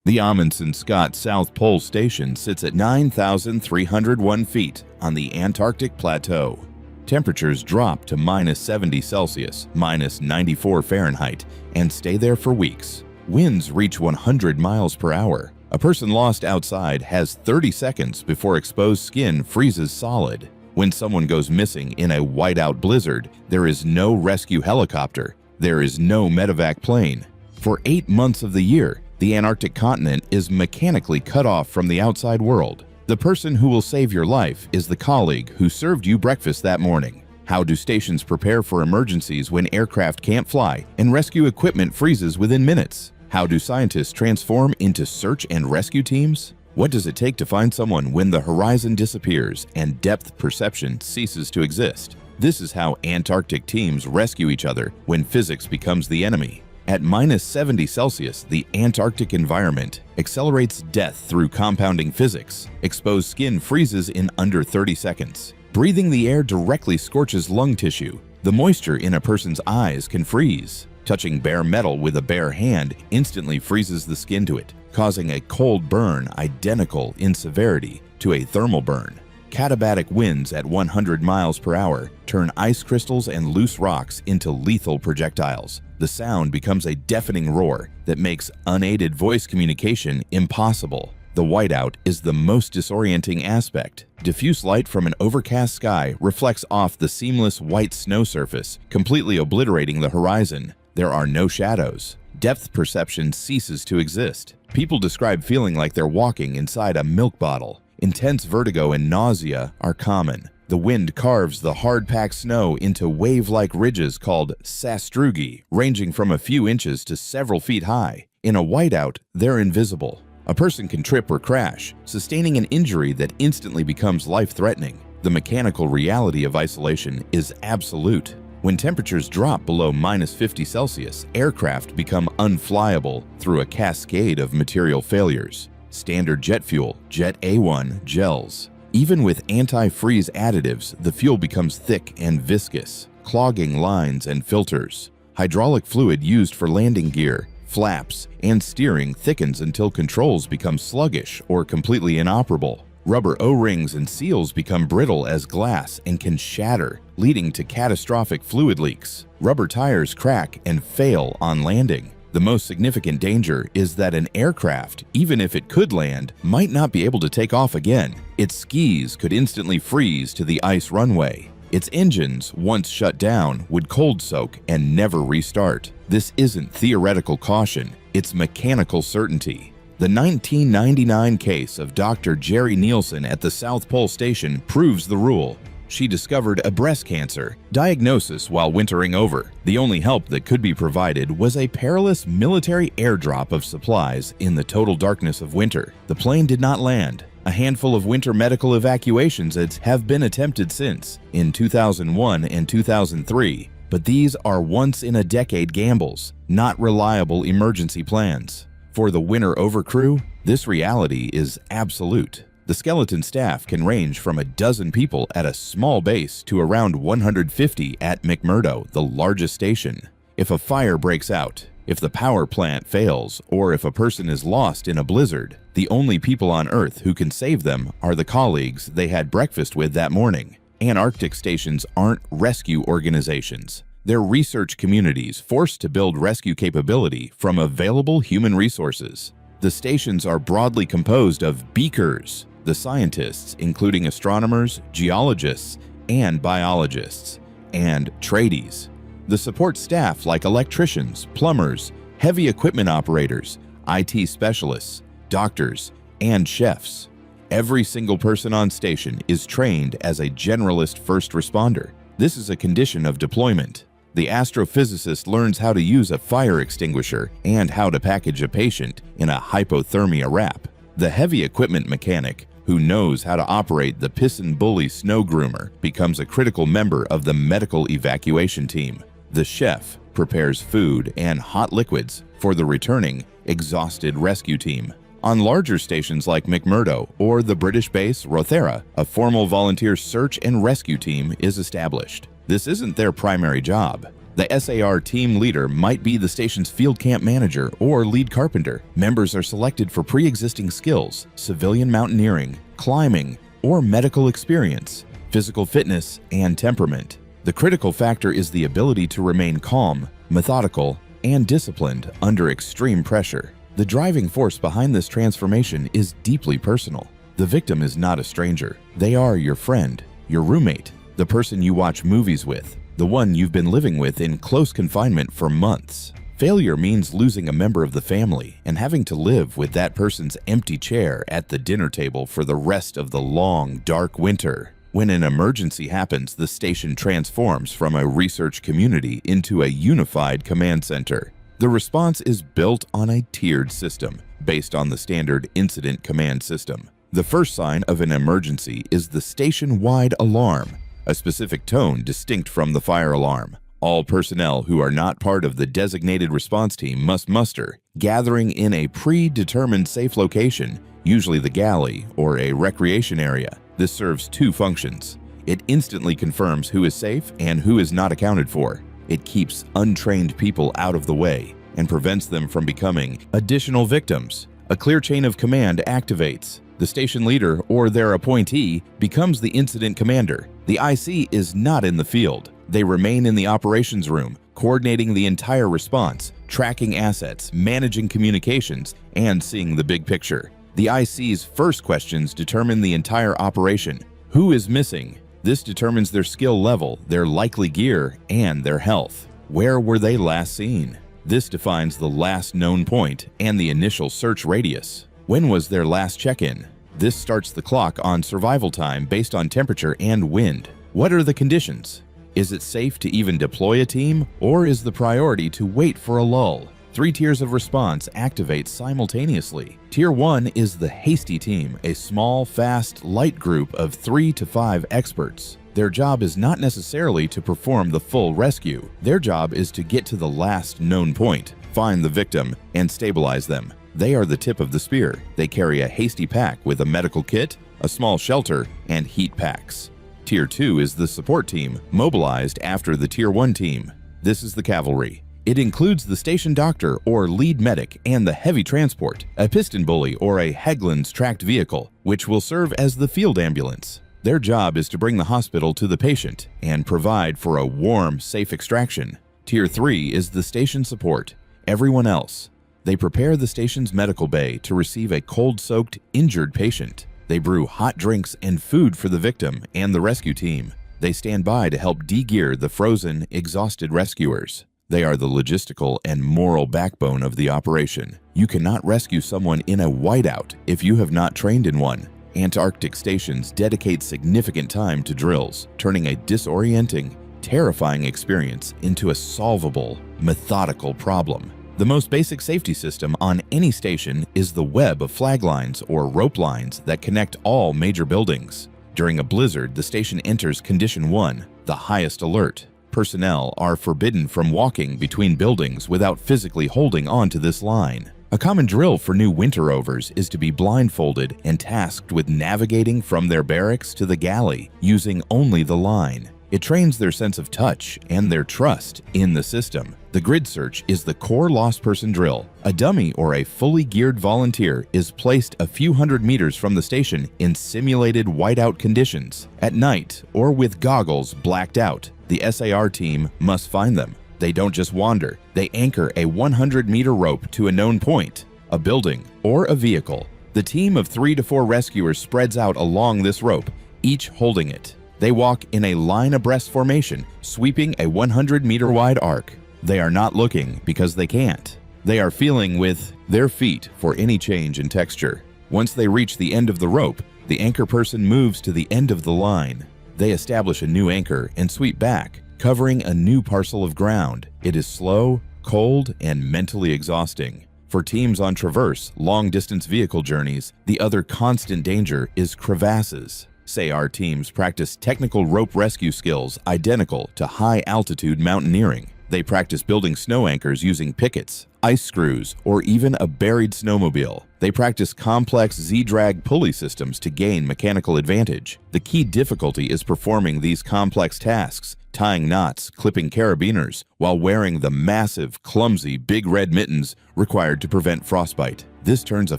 The Amundsen-Scott South Pole Station sits at 9,301 feet on the Antarctic Plateau. Temperatures drop to -70 Celsius, -94 Fahrenheit, and stay there for weeks. Winds reach 100 miles per hour. A person lost outside has 30 seconds before exposed skin freezes solid. When someone goes missing in a whiteout blizzard, there is no rescue helicopter. There is no medevac plane. For 8 months of the year, the Antarctic continent is mechanically cut off from the outside world. The person who will save your life is the colleague who served you breakfast that morning. How do stations prepare for emergencies when aircraft can't fly and rescue equipment freezes within minutes? How do scientists transform into search and rescue teams? What does it take to find someone when the horizon disappears and depth perception ceases to exist? This is how Antarctic teams rescue each other when physics becomes the enemy. At -70 Celsius, the Antarctic environment accelerates death through compounding physics. Exposed skin freezes in under 30 seconds. Breathing the air directly scorches lung tissue. The moisture in a person's eyes can freeze. Touching bare metal with a bare hand instantly freezes the skin to it, causing a cold burn identical in severity to a thermal burn. Katabatic winds at 100 miles per hour turn ice crystals and loose rocks into lethal projectiles. The sound becomes a deafening roar that makes unaided voice communication impossible. The whiteout is the most disorienting aspect. Diffuse light from an overcast sky reflects off the seamless white snow surface, completely obliterating the horizon. There are no shadows. Depth perception ceases to exist. People describe feeling like they're walking inside a milk bottle. Intense vertigo and nausea are common. The wind carves the hard-packed snow into wave-like ridges called sastrugi, ranging from a few inches to several feet high. In a whiteout, they're invisible. A person can trip or crash, sustaining an injury that instantly becomes life-threatening. The mechanical reality of isolation is absolute. When temperatures drop below -50 Celsius, aircraft become unflyable through a cascade of material failures. Standard jet fuel, Jet A1, gels. Even with anti-freeze additives, the fuel becomes thick and viscous, clogging lines and filters. Hydraulic fluid used for landing gear, flaps, and steering thickens until controls become sluggish or completely inoperable. Rubber O-rings and seals become brittle as glass and can shatter, leading to catastrophic fluid leaks. Rubber tires crack and fail on landing. The most significant danger is that an aircraft, even if it could land, might not be able to take off again. Its skis could instantly freeze to the ice runway. Its engines, once shut down, would cold soak and never restart. This isn't theoretical caution, it's mechanical certainty. The 1999 case of Dr. Jerry Nielsen at the South Pole Station proves the rule. She discovered a breast cancer diagnosis while wintering over. The only help that could be provided was a perilous military airdrop of supplies in the total darkness of winter. The plane did not land. A handful of winter medical evacuations have been attempted since, in 2001 and 2003, but these are once-in-a-decade gambles, not reliable emergency plans. For the winter over crew, this reality is absolute. The skeleton staff can range from a dozen people at a small base to around 150 at McMurdo, the largest station. If a fire breaks out, if the power plant fails, or if a person is lost in a blizzard, the only people on Earth who can save them are the colleagues they had breakfast with that morning. Antarctic stations aren't rescue organizations. They're research communities forced to build rescue capability from available human resources. The stations are broadly composed of beakers, the scientists, including astronomers, geologists, and biologists, and tradies. The support staff like electricians, plumbers, heavy equipment operators, IT specialists, doctors, and chefs. Every single person on station is trained as a generalist first responder. This is a condition of deployment. The astrophysicist learns how to use a fire extinguisher and how to package a patient in a hypothermia wrap. The heavy equipment mechanic, who knows how to operate the piss-and-bully snow groomer, becomes a critical member of the medical evacuation team. The chef prepares food and hot liquids for the returning, exhausted rescue team. On larger stations like McMurdo or the British base Rothera, a formal volunteer search and rescue team is established. This isn't their primary job. The SAR team leader might be the station's field camp manager or lead carpenter. Members are selected for pre-existing skills, civilian mountaineering, climbing, or medical experience, physical fitness, and temperament. The critical factor is the ability to remain calm, methodical, and disciplined under extreme pressure. The driving force behind this transformation is deeply personal. The victim is not a stranger. They are your friend, your roommate, the person you watch movies with, the one you've been living with in close confinement for months. Failure means losing a member of the family and having to live with that person's empty chair at the dinner table for the rest of the long, dark winter. When an emergency happens, the station transforms from a research community into a unified command center. The response is built on a tiered system based on the standard incident command system. The first sign of an emergency is the station-wide alarm, a specific tone distinct from the fire alarm. All personnel who are not part of the designated response team must muster, gathering in a predetermined safe location, usually the galley or a recreation area. This serves two functions. It instantly confirms who is safe and who is not accounted for. It keeps untrained people out of the way and prevents them from becoming additional victims. A clear chain of command activates. The station leader or their appointee becomes the incident commander. The IC is not in the field. They remain in the operations room, coordinating the entire response, tracking assets, managing communications, and seeing the big picture. The IC's first questions determine the entire operation. Who is missing? This determines their skill level, their likely gear, and their health. Where were they last seen? This defines the last known point and the initial search radius. When was their last check-in? This starts the clock on survival time based on temperature and wind. What are the conditions? Is it safe to even deploy a team, or is the priority to wait for a lull? 3 tiers of response activate simultaneously. Tier 1 is the hasty team, a small, fast, light group of 3 to 5 experts. Their job is not necessarily to perform the full rescue. Their job is to get to the last known point, find the victim, and stabilize them. They are the tip of the spear. They carry a hasty pack with a medical kit, a small shelter, and heat packs. Tier 2 is the support team, mobilized after the Tier 1 team. This is the cavalry. It includes the station doctor or lead medic and the heavy transport, a piston bully or a Hägglunds tracked vehicle, which will serve as the field ambulance. Their job is to bring the hospital to the patient and provide for a warm, safe extraction. Tier 3 is the station support. Everyone else. They prepare the station's medical bay to receive a cold-soaked, injured patient. They brew hot drinks and food for the victim and the rescue team. They stand by to help de-gear the frozen, exhausted rescuers. They are the logistical and moral backbone of the operation. You cannot rescue someone in a whiteout if you have not trained in one. Antarctic stations dedicate significant time to drills, turning a disorienting, terrifying experience into a solvable, methodical problem. The most basic safety system on any station is the web of flag lines or rope lines that connect all major buildings. During a blizzard, the station enters Condition 1, the highest alert. Personnel are forbidden from walking between buildings without physically holding onto this line. A common drill for new winterovers is to be blindfolded and tasked with navigating from their barracks to the galley using only the line. It trains their sense of touch and their trust in the system. The grid search is the core lost person drill. A dummy or a fully geared volunteer is placed a few hundred meters from the station in simulated whiteout conditions. At night, or with goggles blacked out, the SAR team must find them. They don't just wander. They anchor a 100-meter rope to a known point, a building, or a vehicle. The team of 3 to 4 rescuers spreads out along this rope, each holding it. They walk in a line abreast formation, sweeping a 100-meter wide arc. They are not looking because they can't. They are feeling with their feet for any change in texture. Once they reach the end of the rope, the anchor person moves to the end of the line. They establish a new anchor and sweep back, covering a new parcel of ground. It is slow, cold, and mentally exhausting. For teams on traverse, long-distance vehicle journeys, the other constant danger is crevasses. SAR teams practice technical rope rescue skills identical to high-altitude mountaineering. They practice building snow anchors using pickets, ice screws, or even a buried snowmobile. They practice complex Z-drag pulley systems to gain mechanical advantage. The key difficulty is performing these complex tasks, tying knots, clipping carabiners, while wearing the massive, clumsy, big red mittens required to prevent frostbite. This turns a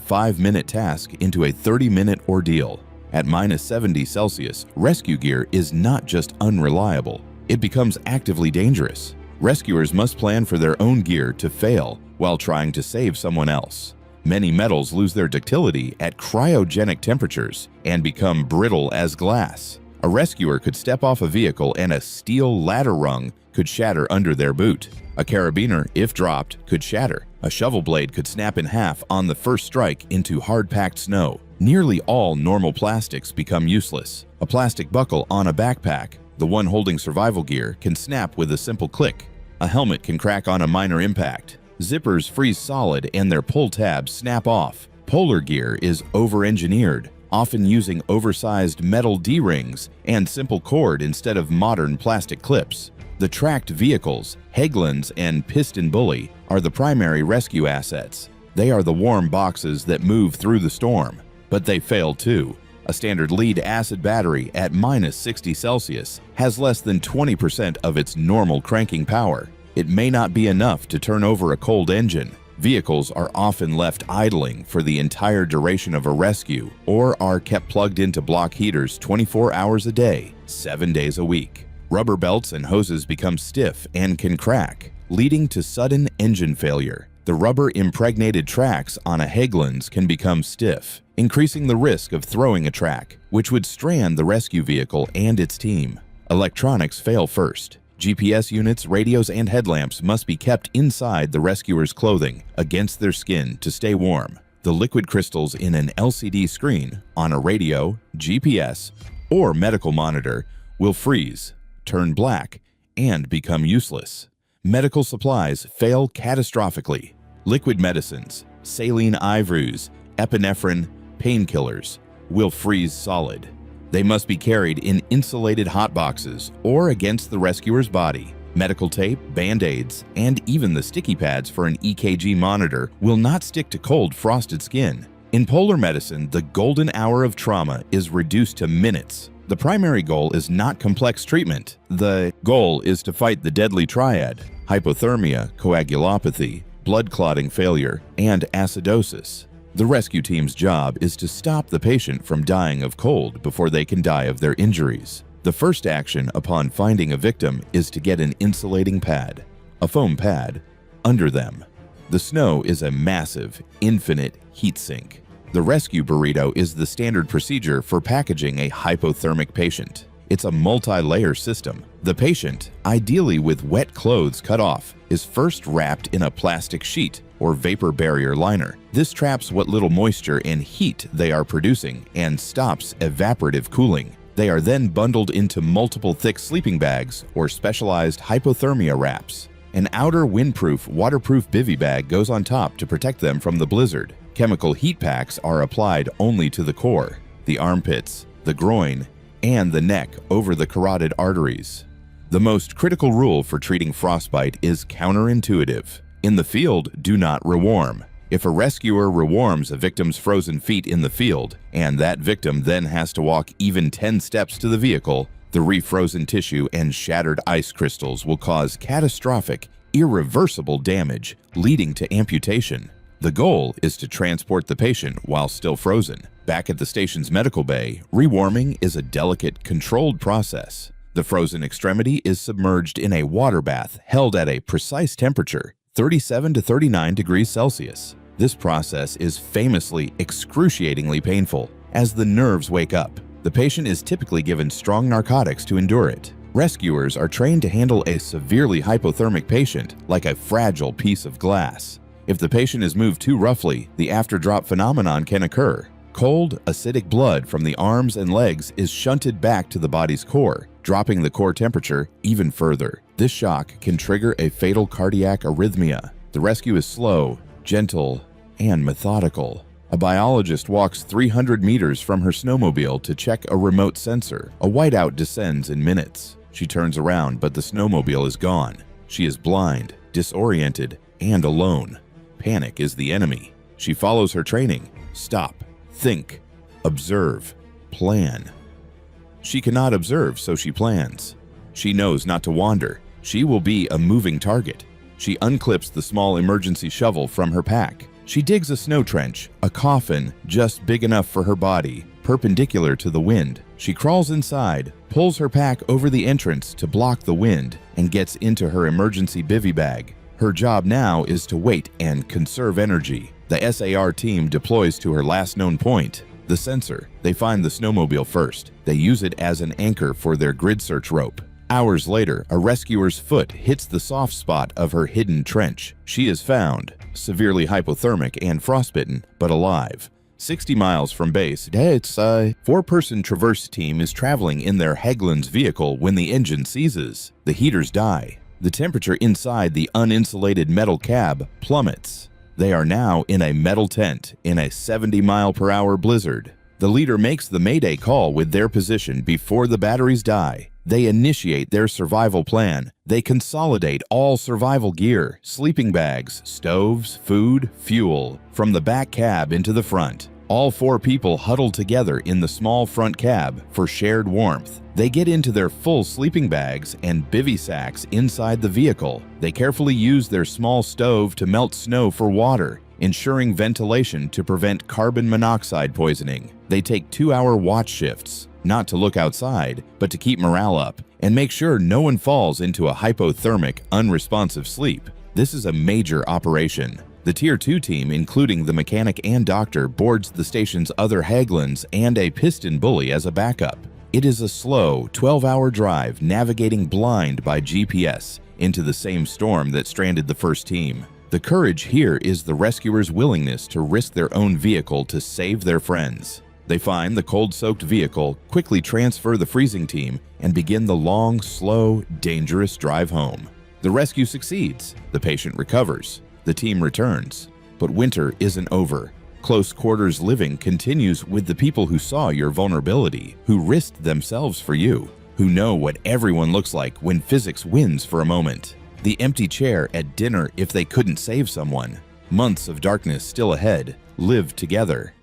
5-minute task into a 30-minute ordeal. At -70°C, rescue gear is not just unreliable, it becomes actively dangerous. Rescuers must plan for their own gear to fail while trying to save someone else. Many metals lose their ductility at cryogenic temperatures and become brittle as glass. A rescuer could step off a vehicle and a steel ladder rung could shatter under their boot. A carabiner, if dropped, could shatter. A shovel blade could snap in half on the first strike into hard-packed snow. Nearly all normal plastics become useless. A plastic buckle on a backpack, the one holding survival gear, can snap with a simple click. A helmet can crack on a minor impact. Zippers freeze solid and their pull tabs snap off. Polar gear is over-engineered, often using oversized metal D-rings and simple cord instead of modern plastic clips. The tracked vehicles, Hägglunds and piston bully, are the primary rescue assets. They are the warm boxes that move through the storm. But they fail too. A standard lead-acid battery at -60°C has less than 20% of its normal cranking power. It may not be enough to turn over a cold engine. Vehicles are often left idling for the entire duration of a rescue or are kept plugged into block heaters 24 hours a day, 7 days a week. Rubber belts and hoses become stiff and can crack, leading to sudden engine failure. The rubber-impregnated tracks on a Hägglunds can become stiff, increasing the risk of throwing a track, which would strand the rescue vehicle and its team. Electronics fail first. GPS units, radios, and headlamps must be kept inside the rescuer's clothing, against their skin, to stay warm. The liquid crystals in an LCD screen, on a radio, GPS, or medical monitor will freeze, turn black, and become useless. Medical supplies fail catastrophically. Liquid medicines, saline ivrus, epinephrine, painkillers will freeze solid. They must be carried in insulated hot boxes or against the rescuer's body. Medical tape, band-aids, and even the sticky pads for an EKG monitor will not stick to cold, frosted skin. In polar medicine, the golden hour of trauma is reduced to minutes. The primary goal is not complex treatment. The goal is to fight the deadly triad: hypothermia, coagulopathy, blood clotting failure, and acidosis. The rescue team's job is to stop the patient from dying of cold before they can die of their injuries. The first action upon finding a victim is to get an insulating pad, a foam pad, under them. The snow is a massive, infinite heat sink. The rescue burrito is the standard procedure for packaging a hypothermic patient. It's a multi-layer system. The patient, ideally with wet clothes cut off, is first wrapped in a plastic sheet or vapor barrier liner. This traps what little moisture and heat they are producing and stops evaporative cooling. They are then bundled into multiple thick sleeping bags or specialized hypothermia wraps. An outer windproof, waterproof bivy bag goes on top to protect them from the blizzard. Chemical heat packs are applied only to the core, the armpits, the groin, and the neck over the carotid arteries. The most critical rule for treating frostbite is counterintuitive. In the field, do not rewarm. If a rescuer rewarms a victim's frozen feet in the field, and that victim then has to walk even 10 steps to the vehicle, the refrozen tissue and shattered ice crystals will cause catastrophic, irreversible damage, leading to amputation. The goal is to transport the patient while still frozen. Back at the station's medical bay, rewarming is a delicate, controlled process. The frozen extremity is submerged in a water bath held at a precise temperature, 37 to 39 degrees Celsius. This process is famously excruciatingly painful, as the nerves wake up. The patient is typically given strong narcotics to endure it. Rescuers are trained to handle a severely hypothermic patient like a fragile piece of glass. If the patient is moved too roughly, the afterdrop phenomenon can occur. Cold, acidic blood from the arms and legs is shunted back to the body's core, dropping the core temperature even further. This shock can trigger a fatal cardiac arrhythmia. The rescue is slow, gentle, and methodical. A biologist walks 300 meters from her snowmobile to check a remote sensor. A whiteout descends in minutes. She turns around, but the snowmobile is gone. She is blind, disoriented, and alone. Panic is the enemy. She follows her training. Stop, think, observe, plan. She cannot observe, so she plans. She knows not to wander. She will be a moving target. She unclips the small emergency shovel from her pack. She digs a snow trench, a coffin just big enough for her body, perpendicular to the wind. She crawls inside, pulls her pack over the entrance to block the wind, and gets into her emergency bivy bag. Her job now is to wait and conserve energy. The SAR team deploys to her last known point, the sensor. They find the snowmobile first. They use it as an anchor for their grid search rope. Hours later, a rescuer's foot hits the soft spot of her hidden trench. She is found, severely hypothermic and frostbitten, but alive. 60 miles from base, it's a four-person traverse team is traveling in their Hägglunds vehicle when the engine seizes. The heaters die. The temperature inside the uninsulated metal cab plummets. They are now in a metal tent in a 70-mile-per-hour blizzard. The leader makes the Mayday call with their position before the batteries die. They initiate their survival plan. They consolidate all survival gear, sleeping bags, stoves, food, fuel, from the back cab into the front. All four people huddle together in the small front cab for shared warmth. They get into their full sleeping bags and bivy sacks inside the vehicle. They carefully use their small stove to melt snow for water, ensuring ventilation to prevent carbon monoxide poisoning. They take 2-hour watch shifts, not to look outside, but to keep morale up and make sure no one falls into a hypothermic, unresponsive sleep. This is a major operation. The Tier 2 team, including the mechanic and doctor, boards the station's other Hägglunds and a piston bully as a backup. It is a slow, 12-hour drive navigating blind by GPS into the same storm that stranded the first team. The courage here is the rescuers' willingness to risk their own vehicle to save their friends. They find the cold-soaked vehicle, quickly transfer the freezing team, and begin the long, slow, dangerous drive home. The rescue succeeds. The patient recovers. The team returns. But winter isn't over. Close quarters living continues with the people who saw your vulnerability, who risked themselves for you, who know what everyone looks like when physics wins for a moment. The empty chair at dinner if they couldn't save someone. Months of darkness still ahead. Live together.